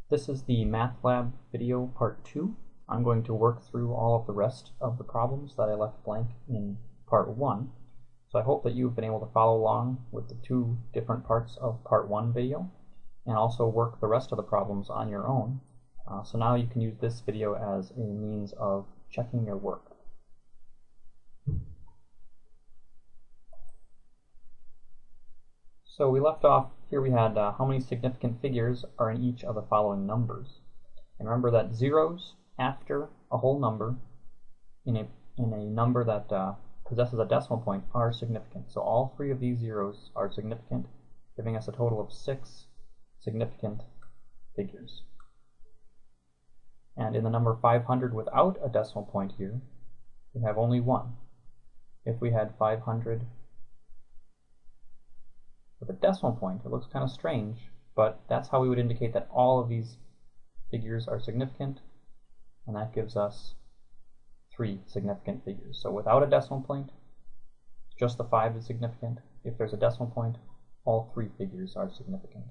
This is the Math Lab video part 2. I'm going to work through all of the rest of the problems that I left blank in part 1. So I hope that you've been able to follow along with the two different parts of part 1 video and also work the rest of the problems on your own. So now you can use this video as a means of checking your work. So we left off, here we had how many significant figures are in each of the following numbers. And remember that zeros after a whole number in a number that possesses a decimal point are significant. So all three of these zeros are significant, giving us a total of 6 significant figures. And in the number 500 without a decimal point here, we have only one. If we had 500 with a decimal point, it looks kind of strange, but that's how we would indicate that all of these figures are significant, and that gives us 3 significant figures. So without a decimal point, just the 5 is significant. If there's a decimal point, all 3 figures are significant.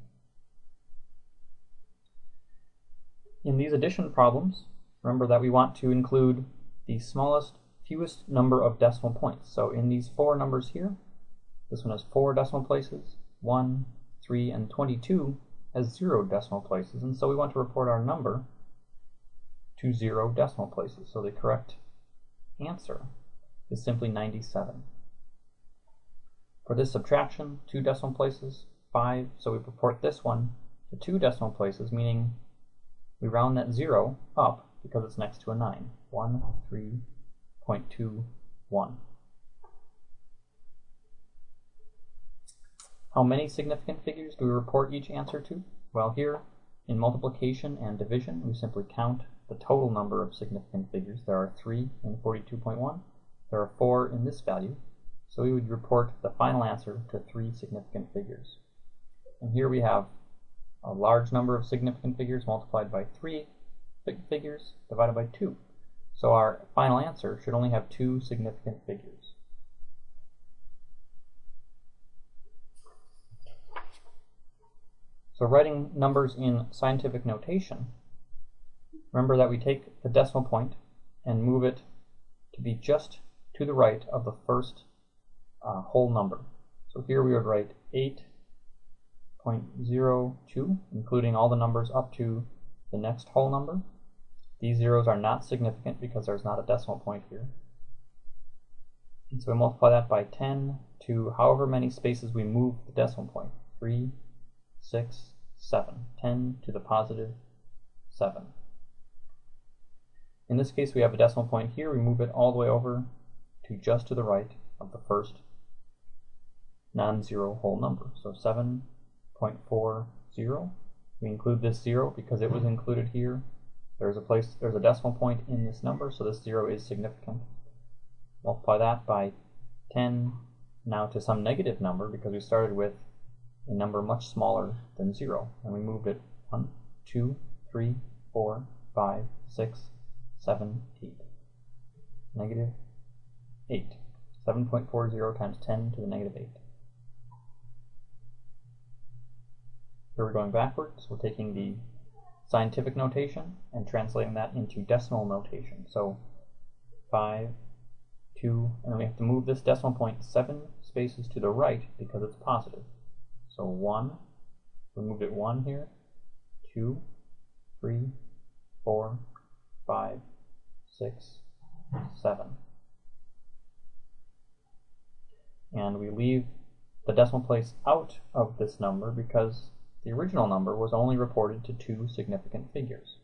In these addition problems, remember that we want to include the smallest, fewest number of decimal points. So in these 4 numbers here, this one has 4 decimal places, 1, 3, and 22 has 0 decimal places, and so we want to report our number to 0 decimal places. So the correct answer is simply 97. For this subtraction, 2 decimal places, 5, so we report this one to 2 decimal places, meaning we round that 0 up because it's next to a 9. 103.21. How many significant figures do we report each answer to? Well, here in multiplication and division, we simply count the total number of significant figures. There are 3 in 42.1. There are 4 in this value. So we would report the final answer to 3 significant figures. And here we have a large number of significant figures multiplied by 3 figures divided by 2. So our final answer should only have 2 significant figures. So writing numbers in scientific notation, remember that we take the decimal point and move it to be just to the right of the first whole number. So here we would write 8.02, including all the numbers up to the next whole number. These zeros are not significant because there's not a decimal point here. And so we multiply that by 10 to however many spaces we move the decimal point. 3, 6, 7. 10 to the positive 7. In this case, we have a decimal point here. We move it all the way over to just to the right of the first non-zero whole number. So 7.40. We include this 0 because it was included here. There's a decimal point in this number, so this 0 is significant. Multiply that by 10 now to some negative number because we started with a number much smaller than 0, and we moved it 1, 2, 3, 4, 5, 6, 7, 8. Negative 8. 7.40 times 10 to the negative 8. Here we're going backwards. We're taking the scientific notation and translating that into decimal notation. So 5, 2, and then we have to move this decimal point 7 spaces to the right because it's positive. So 1, we moved it 1 here, 2, 3, 4, 5, 6, 7. And we leave the decimal place out of this number because the original number was only reported to 2 significant figures.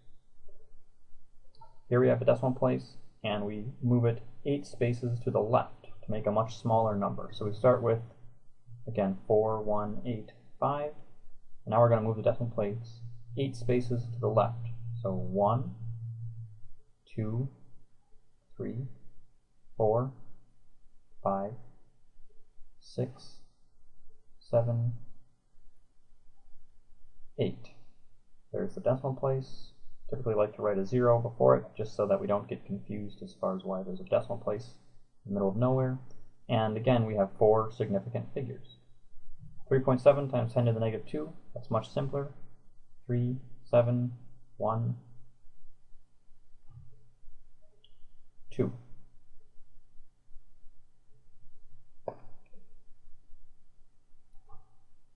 Here we have a decimal place, and we move it 8 spaces to the left to make a much smaller number. So we start with, again, 4, 1, 8, 5. And now we're going to move the decimal place 8 spaces to the left. So 1, 2, 3, 4, 5, 6, 7, 8. There's the decimal place. Typically like to write a 0 before it just so that we don't get confused as far as why there's a decimal place in the middle of nowhere. And again, we have 4 significant figures. 3.7 times 10 to the negative 2, that's much simpler. 3, 7, 1, 2.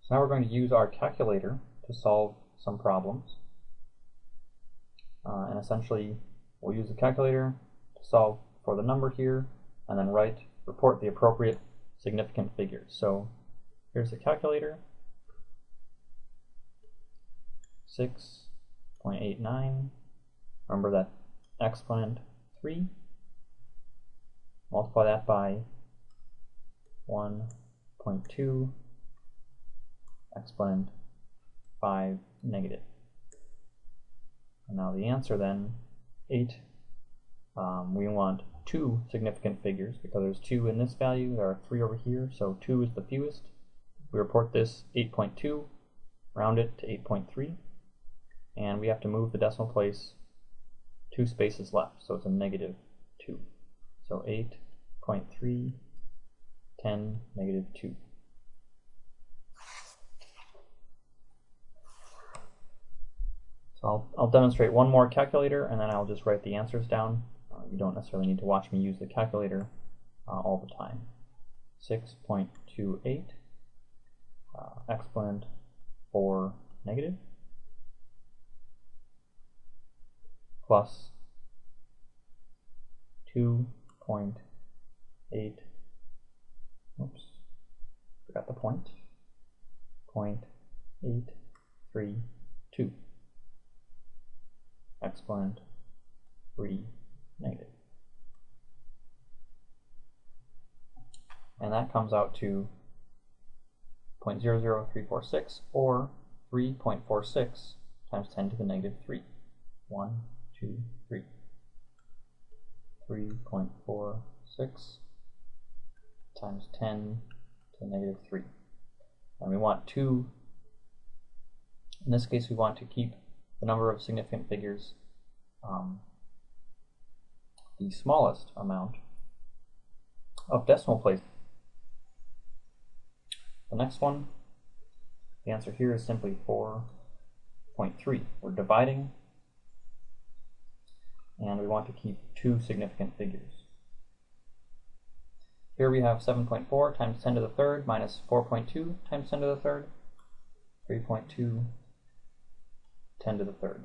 So now we're going to use our calculator to solve some problems. And essentially, we'll use the calculator to solve for the number here, and then report the appropriate significant figures. So here's the calculator. 6.89. Remember that exponent 3. Multiply that by 1.2 exponent 5 negative. And now the answer then, 8. We want 2 significant figures because there's 2 in this value, there are 3 over here, so 2 is the fewest. We report this 8.2, round it to 8.3, and we have to move the decimal place 2 spaces left, so it's a negative 2. So 8.3, 10, negative 2. So I'll demonstrate one more calculator, and then I'll just write the answers down. You don't necessarily need to watch me use the calculator all the time. 6.28 exponent 4 negative plus 2.8, oops, forgot the point, 0.832 exponent 3 negative. And that comes out to 0.00346, or 3.46 times 10 to the negative 3. 1, 2, 3. 3.46 times 10 to the negative 3. And we want to, in this case, we want to keep the number of significant figures the smallest amount of decimal places. The next one, the answer here is simply 4.3. We're dividing, and we want to keep 2 significant figures. Here we have 7.4 times 10 to the third minus 4.2 times 10 to the third, 3.2, 10 to the third.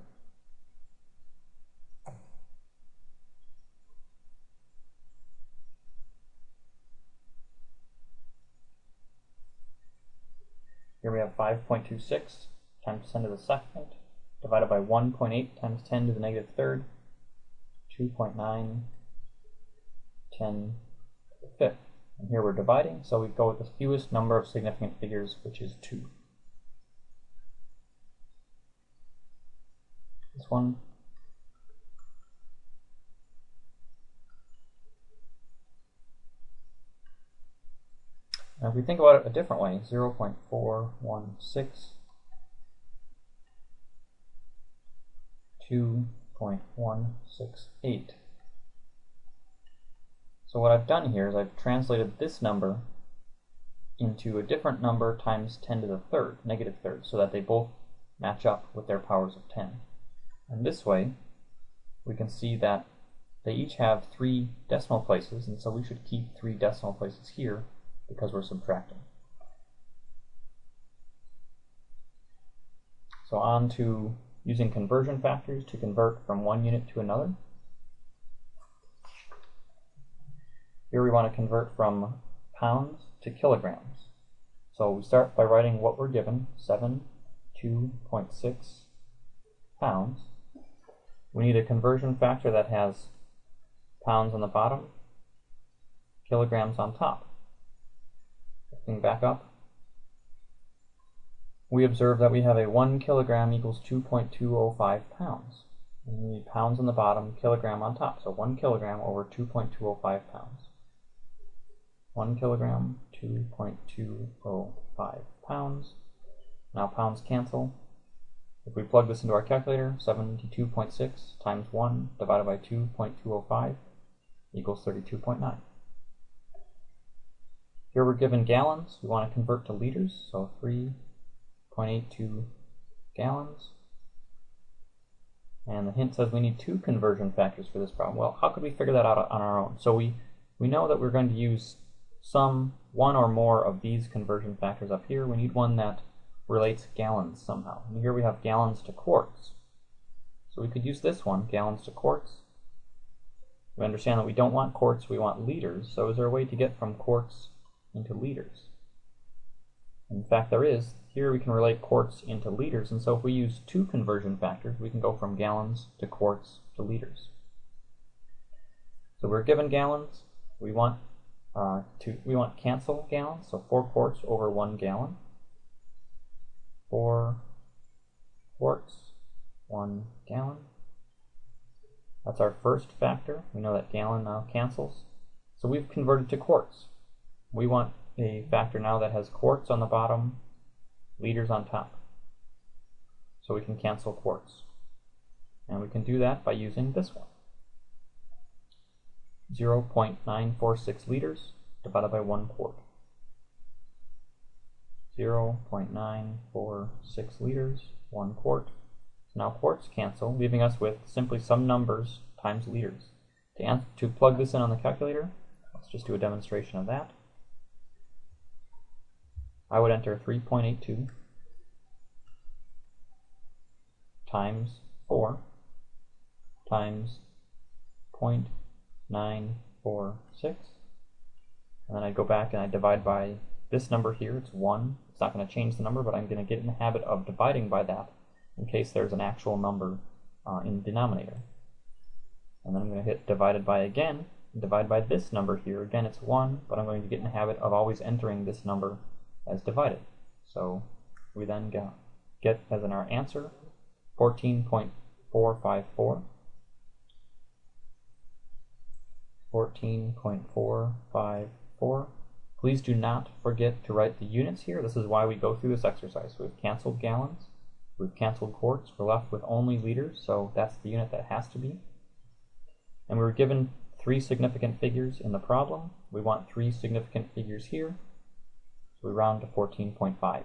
Here we have 5.26 times 10 to the second, divided by 1.8 times 10 to the negative third, 2.9, 10 to the fifth. And here we're dividing, so we go with the fewest number of significant figures, which is 2. This one, now if we think about it a different way, 0.416, 2.168. So what I've done here is I've translated this number into a different number times 10 to the third, negative third, so that they both match up with their powers of 10. And this way, we can see that they each have 3 decimal places, and so we should keep 3 decimal places here because we're subtracting. So on to using conversion factors to convert from one unit to another. Here we want to convert from pounds to kilograms. So we start by writing what we're given, 72.6 pounds. We need a conversion factor that has pounds on the bottom, kilograms on top. Looking back up, we observe that we have a 1 kilogram equals 2.205 pounds. And we need pounds on the bottom, kilogram on top. So 1 kilogram over 2.205 pounds. 1 kilogram, 2.205 pounds. Now pounds cancel. If we plug this into our calculator, 72.6 times 1 divided by 2.205 equals 32.9. Here we're given gallons. We want to convert to liters, so 3.82 gallons. And the hint says we need 2 conversion factors for this problem. Well, how could we figure that out on our own? So we know that we're going to use one or more of these conversion factors up here. We need one that relates gallons somehow. And here we have gallons to quarts. So we could use this one, gallons to quarts. We understand that we don't want quarts, we want liters. So is there a way to get from quarts into liters? In fact, there is. Here we can relate quarts into liters, and so if we use 2 conversion factors, we can go from gallons to quarts to liters. So we're given gallons. We want cancel gallons, so 4 quarts over 1 gallon. 4 quarts, 1 gallon. That's our first factor. We know that gallon now cancels. So we've converted to quarts. We want a factor now that has quarts on the bottom, liters on top. So we can cancel quarts. And we can do that by using this one. 0.946 liters divided by 1 quart. 0.946 liters, 1 quart. So now quarts cancel, leaving us with simply some numbers times liters. To plug this in on the calculator, let's just do a demonstration of that. I would enter 3.82 times 4 times 0.946, and then I'd go back and I'd divide by this number here. It's 1. It's not going to change the number, but I'm going to get in the habit of dividing by that in case there's an actual number in the denominator. And then I'm going to hit divided by again, and divide by this number here. Again, it's 1, but I'm going to get in the habit of always entering this number as divided. So we then get as in our answer 14.454. 14.454. Please do not forget to write the units here. This is why we go through this exercise. We've canceled gallons, we've canceled quarts, we're left with only liters, so that's the unit that has to be. And we were given 3 significant figures in the problem. We want 3 significant figures here, so we round to 14.5.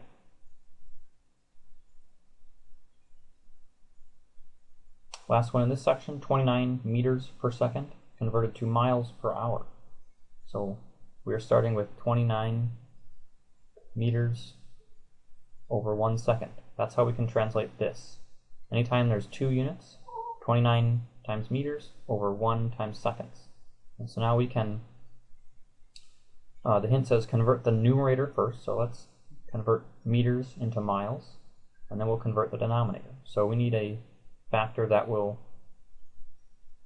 Last one in this section, 29 meters per second converted to miles per hour. So we are starting with 29 meters over 1 second. That's how we can translate this. Anytime there's 2 units, 29 times meters over 1 times seconds. And so now we can, the hint says convert the numerator first, so let's convert meters into miles, and then we'll convert the denominator. So we need a factor that will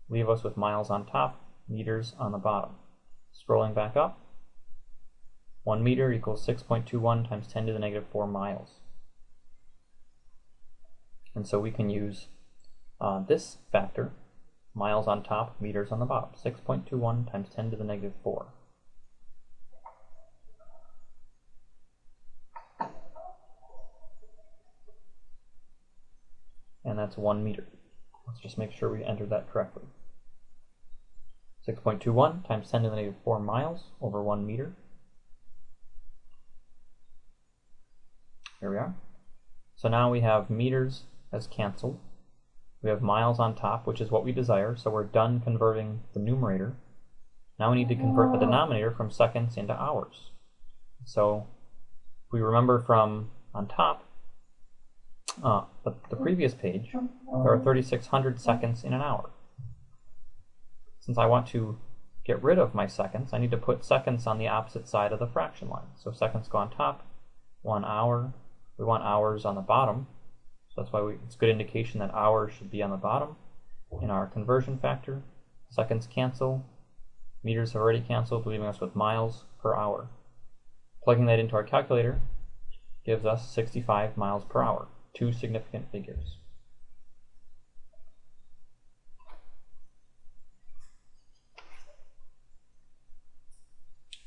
leave us with miles on top, meters on the bottom. Scrolling back up, 1 meter equals 6.21 times 10 to the negative 4 miles. And so we can use this factor, miles on top, meters on the bottom. 6.21 times 10 to the negative 4. And that's 1 meter. Let's just make sure we entered that correctly. 6.21 times 10 to the negative 4 miles over 1 meter. Here we are. So now we have meters as canceled. We have miles on top, which is what we desire, so we're done converting the numerator. Now we need to convert the denominator from seconds into hours. So if we remember from on top, the previous page, there are 3,600 seconds in an hour. Since I want to get rid of my seconds, I need to put seconds on the opposite side of the fraction line. So seconds go on top, 1 hour. We want hours on the bottom. So that's why it's a good indication that hours should be on the bottom. In our conversion factor, seconds cancel, meters have already canceled, leaving us with miles per hour. Plugging that into our calculator gives us 65 miles per hour, 2 significant figures.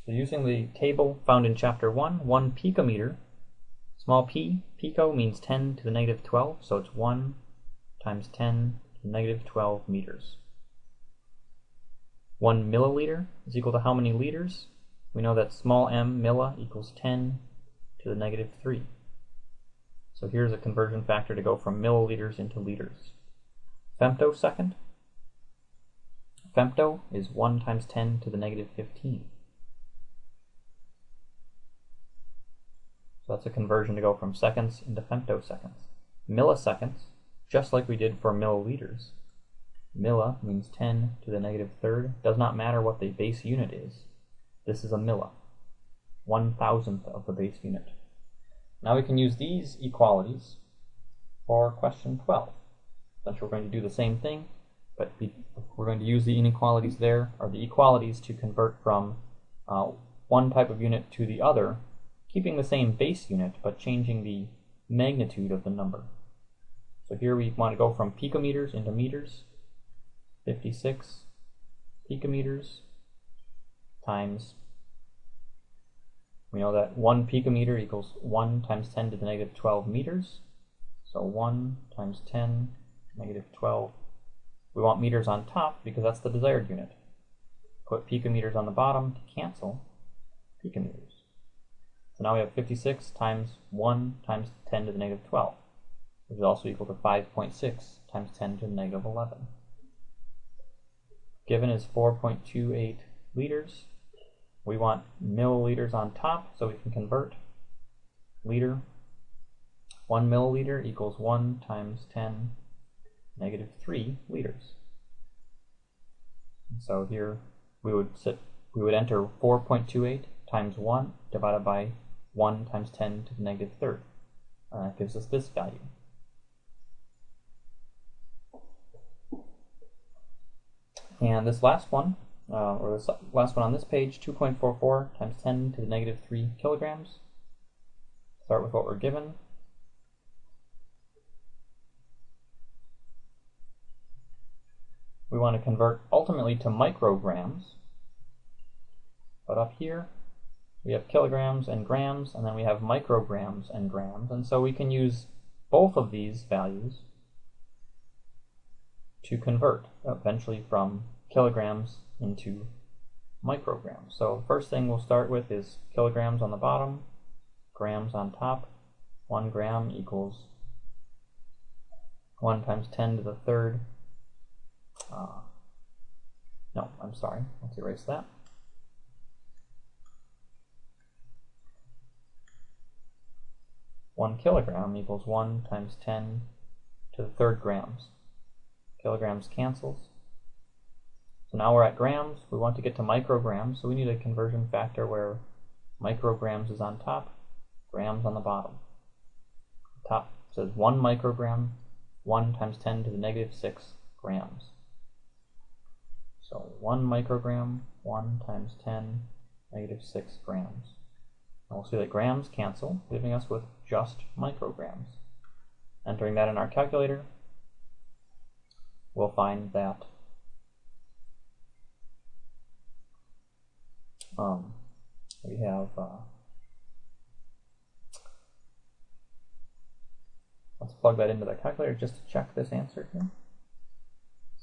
So using the table found in chapter 1, 1 picometer, small p, pico means 10 to the negative 12, so it's 1 times 10 to the negative 12 meters. 1 milliliter is equal to how many liters? We know that small m, milli, equals 10 to the negative 3. So here's a conversion factor to go from milliliters into liters. femtosecond. Femto is 1 times 10 to the negative 15. So that's a conversion to go from seconds into femtoseconds. Milliseconds, just like we did for milliliters. Milli means 10 to the negative third. Does not matter what the base unit is. This is a milli, 1,000th of the base unit. Now we can use these equalities for question 12. Essentially, we're going to do the same thing, but we're going to use the inequalities there, or the equalities, to convert from one type of unit to the other, keeping the same base unit, but changing the magnitude of the number. So here we want to go from picometers into meters. 56 picometers times, we know that 1 picometer equals 1 times 10 to the negative 12 meters. So 1 times 10 to the negative 12. We want meters on top because that's the desired unit. Put picometers on the bottom to cancel picometers. So now we have 56 times 1 times 10 to the negative 12, which is also equal to 5.6 times 10 to the negative 11. Given is 4.28 liters. We want milliliters on top, so we can convert. Liter, 1 milliliter equals 1 times 10 negative 3 liters. So here we would enter 4.28 times 1 divided by 1 times 10 to the negative third. That gives us this value. And this last one, or this last one on this page, 2.44 times 10 to the negative 3 kilograms. Start with what we're given. We want to convert ultimately to micrograms, but up here we have kilograms and grams, and then we have micrograms and grams, and so we can use both of these values to convert eventually from kilograms into micrograms. So the first thing we'll start with is kilograms on the bottom, grams on top. 1 gram equals 1 times 10 to the third. No, I'm sorry, let's erase that. One kilogram equals 1 times 10 to the third grams. Kilograms cancels. So now we're at grams. We want to get to micrograms, so we need a conversion factor where micrograms is on top, grams on the bottom. Top says 1 microgram, 1 times 10 to the negative 6 grams. So 1 microgram, 1 times 10, negative 6 grams. And we'll see that grams cancel, leaving us with just micrograms. Entering that in our calculator, we'll find that we have, let's plug that into the calculator just to check this answer here.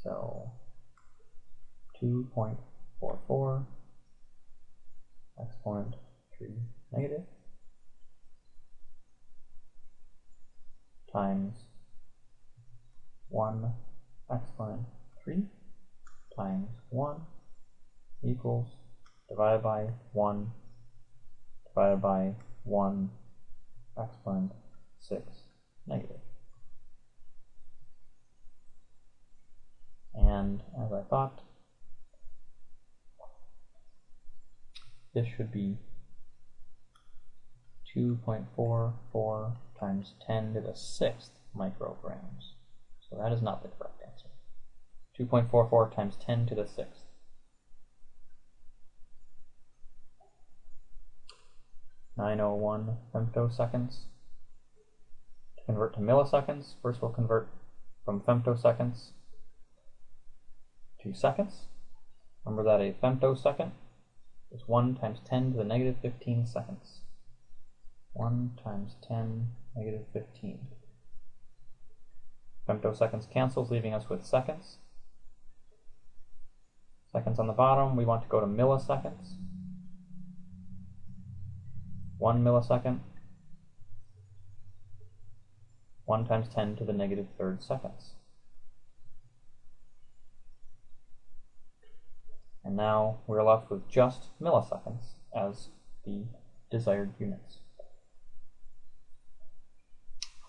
So 2.44 exponent 3 negative times 1 exponent 3 times 1 equals divided by 1 divided by 1 exponent 6 negative. And as I thought, this should be 2.44 times 10 to the 6th micrograms. So that is not the correct answer. 2.44 times 10 to the 6th. 901 femtoseconds. To convert to milliseconds, first we'll convert from femtoseconds to seconds. Remember that a femtosecond is 1 times 10 to the negative 15 seconds. 1 times 10 negative 15. Femtoseconds cancels, leaving us with seconds. Seconds on the bottom, we want to go to milliseconds. 1 millisecond. 1 times 10 to the negative third seconds. And now we're left with just milliseconds as the desired units.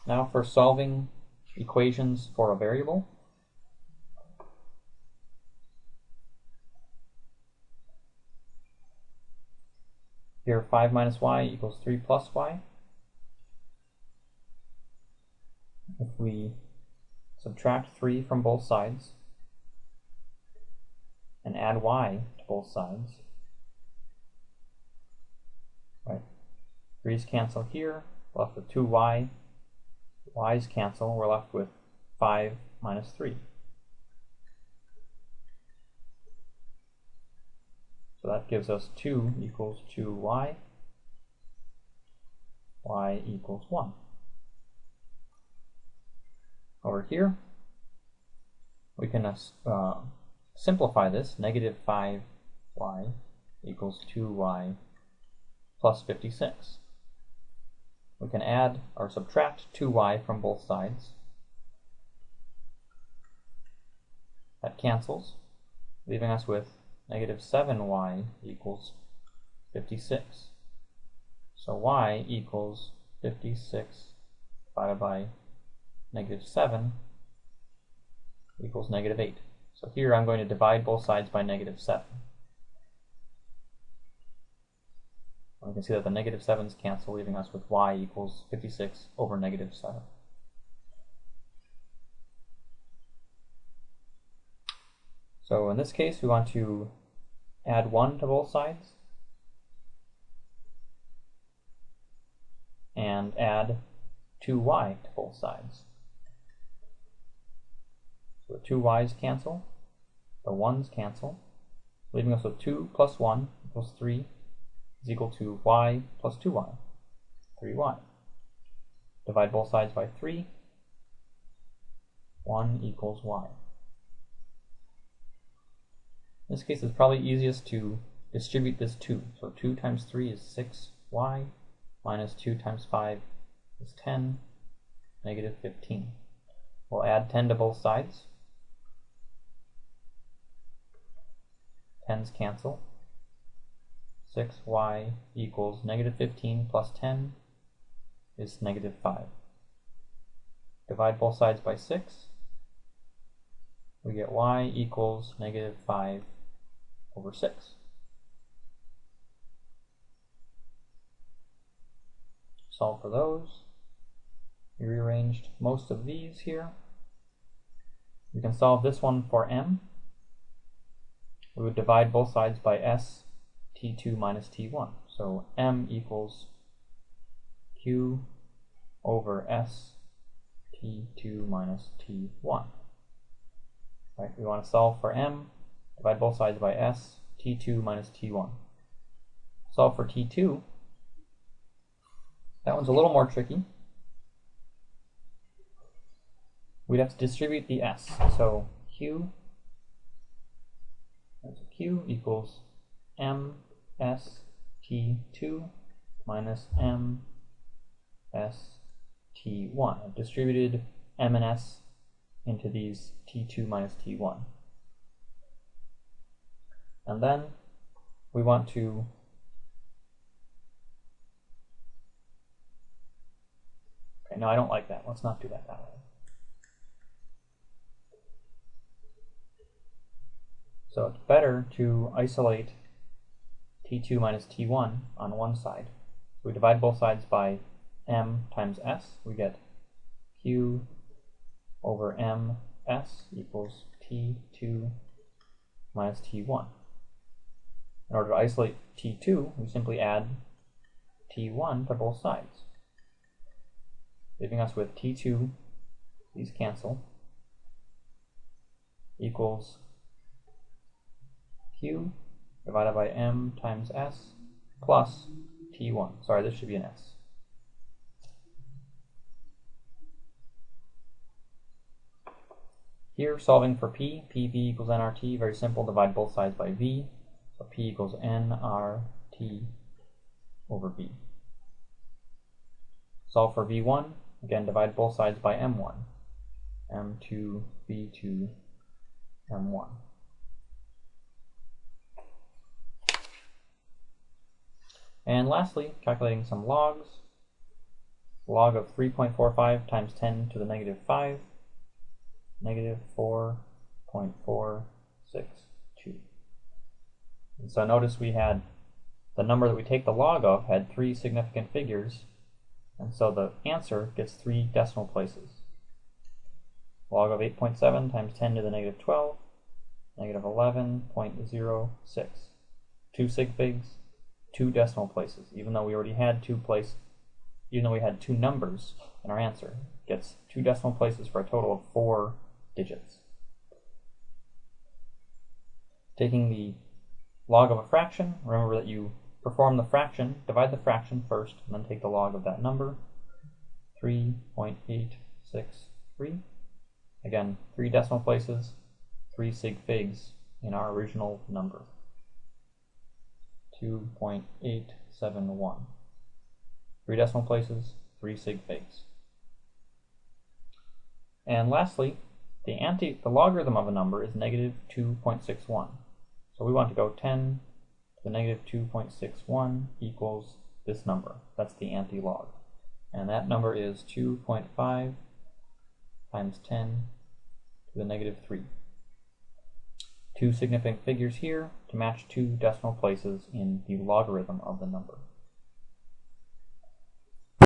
Now for solving equations for a variable. Here 5 minus y equals 3 plus y. If we subtract 3 from both sides and add y to both sides, right, 3's cancel here, we're left with 2y, y's cancel, we're left with 5 minus 3. So that gives us 2 equals 2y, y equals 1. Over here, we can simplify this. Negative 5y equals 2y plus 56. We can add or subtract 2y from both sides. That cancels, leaving us with negative 7y equals 56. So y equals 56 divided by negative 7 equals negative 8. So here I'm going to divide both sides by negative 7. We can see that the negative 7's cancel, leaving us with y equals 56 over negative 7. So in this case, we want to add 1 to both sides and add 2y to both sides. So the 2y's cancel, the 1's cancel, leaving us with 2 plus 1 equals 3 is equal to y plus 2y, 3y. Divide both sides by 3, 1 equals y. In this case, it's probably easiest to distribute this 2. So 2 times 3 is 6y, minus 2 times 5 is 10, negative 15. We'll add 10 to both sides. 10's cancel. 6y equals negative 15 plus 10 is negative 5. Divide both sides by 6. We get y equals negative 5 over 6. Solve for those. We rearranged most of these here. We can solve this one for m. We would divide both sides by s t2 minus t1. So m equals q over s t2 minus t1. Right, we want to solve for m, divide both sides by s, t2 minus t1. Solve for t2. That one's a little more tricky. We'd have to distribute the s. So q equals m s t2 minus m s t1. I've distributed m and s into these t2 minus t1. And then we want to no, I don't like that. Let's not do that way. So it's better to isolate t2 minus t1 on one side. So we divide both sides by m times s. We get q over m s equals t2 minus t1. In order to isolate t2, we simply add t1 to both sides, leaving us with t2, these cancel, equals q divided by m times s plus t1. Sorry, this should be an s. Here, solving for p, pv equals nRt, very simple, divide both sides by v, so p equals nRt over v. Solve for v1, again, divide both sides by m1, m2, v2, m1. And lastly, calculating some logs. Log of 3.45 times 10 to the negative 5, negative 4.462. And so notice we had the number that we take the log of had 3 significant figures, and so the answer gets 3 decimal places. Log of 8.7 times 10 to the negative 12, negative 11.06. 2 sig figs, 2 decimal places. Even though we already had 2 numbers in our answer, it gets 2 decimal places for a total of 4 digits. Taking the log of a fraction, remember that you perform the fraction, divide the fraction first, and then take the log of that number, 3.863. Again, 3 decimal places, 3 sig figs in our original number, 2.871. 3 decimal places, 3 sig figs. And lastly, the logarithm of a number is negative 2.61. So we want to go 10 to the negative 2.61 equals this number. That's the anti-log. And that number is 2.5 times 10 to the negative 3. 2 significant figures here to match 2 decimal places in the logarithm of the number.